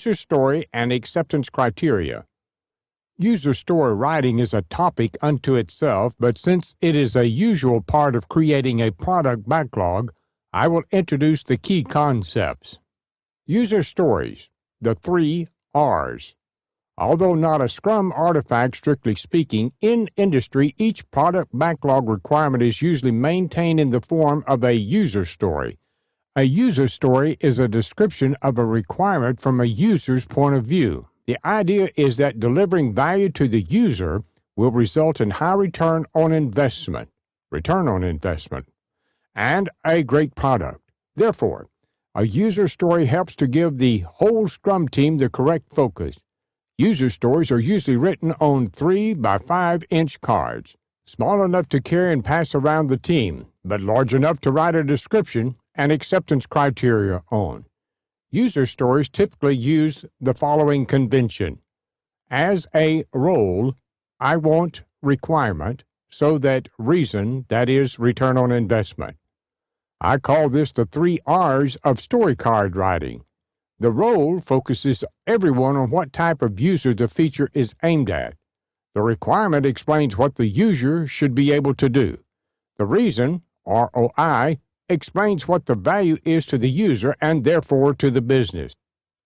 User story and acceptance criteria. User story writing is a topic unto itself, but since it is a usual part of creating a product backlog, I will introduce the key concepts. User stories, the 3 R's. Although not a Scrum artifact strictly speaking, in industry each product backlog requirement is usually maintained in the form of a user story. A user story is a description of a requirement from a user's point of view. The idea is that delivering value to the user will result in high return on investment, and a great product. Therefore, a user story helps to give the whole Scrum team the correct focus. User stories are usually written on 3 by 5-inch cards, small enough to carry and pass around the team, but large enough to write a description and acceptance criteria on. User stories typically use the following convention. As a role, I want requirement, so that reason, that is, return on investment. I call this the 3 R's of story card writing. The role focuses everyone on what type of user the feature is aimed at. The requirement explains what the user should be able to do. The reason, ROI, explains what the value is to the user and therefore to the business.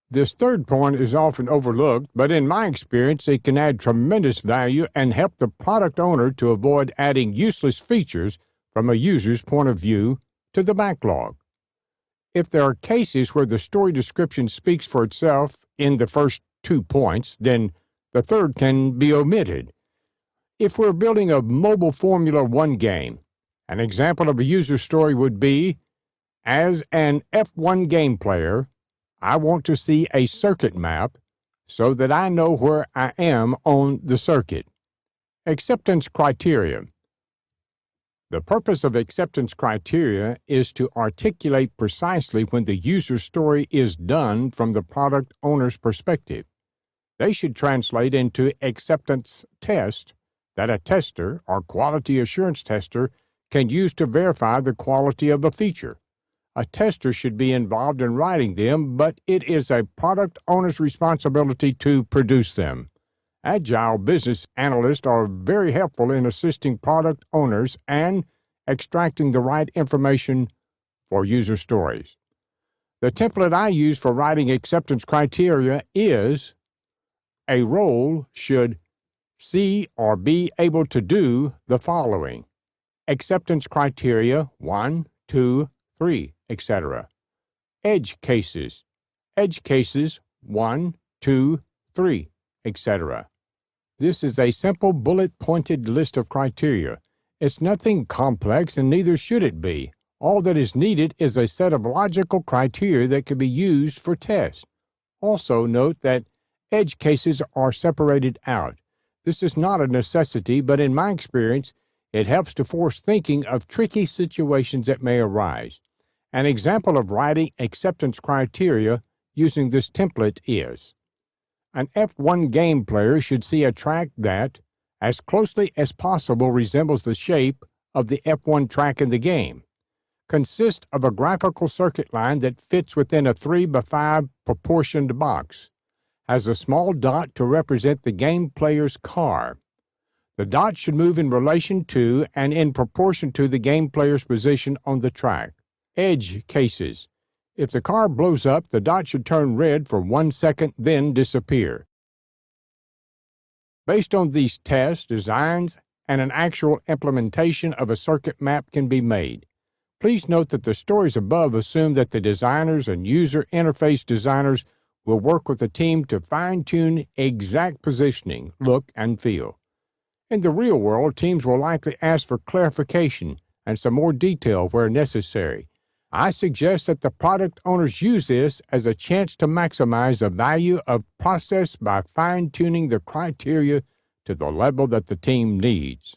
This third point is often overlooked, but in my experience it can add tremendous value and help the product owner to avoid adding useless features from a user's point of view to the backlog. If there are cases where the story description speaks for itself in the first 2 points, then the third can be omitted. If we're building a mobile Formula One game, an example of a user story would be, as an F1 game player, I want to see a circuit map so that I know where I am on the circuit. Acceptance criteria. The purpose of acceptance criteria is to articulate precisely when the user story is done from the product owner's perspective. They should translate into acceptance test that a tester or quality assurance tester can use to verify the quality of a feature. A tester should be involved in writing them, but it is a product owner's responsibility to produce them. Agile business analysts are very helpful in assisting product owners and extracting the right information for user stories. The template I use for writing acceptance criteria is: a role should see or be able to do the following. Acceptance criteria 1, 2, 3, etc. Edge cases. Edge cases 1, 2, 3, etc. This is a simple bullet-pointed list of criteria. It's nothing complex and neither should it be. All that is needed is a set of logical criteria that can be used for tests. Also note that edge cases are separated out. This is not a necessity, but in my experience, it helps to force thinking of tricky situations that may arise. An example of writing acceptance criteria using this template is: an F1 game player should see a track that, as closely as possible, resembles the shape of the F1 track in the game, consists of a graphical circuit line that fits within a 3 by 5 proportioned box, has a small dot to represent the game player's car. The dot should move in relation to and in proportion to the game player's position on the track. Edge cases. If the car blows up, the dot should turn red for 1 second, then disappear. Based on these tests, designs, and an actual implementation of a circuit map can be made. Please note that the stories above assume that the designers and user interface designers will work with the team to fine-tune exact positioning, look, and feel. In the real world, teams will likely ask for clarification and some more detail where necessary. I suggest that the product owners use this as a chance to maximize the value of process by fine-tuning the criteria to the level that the team needs.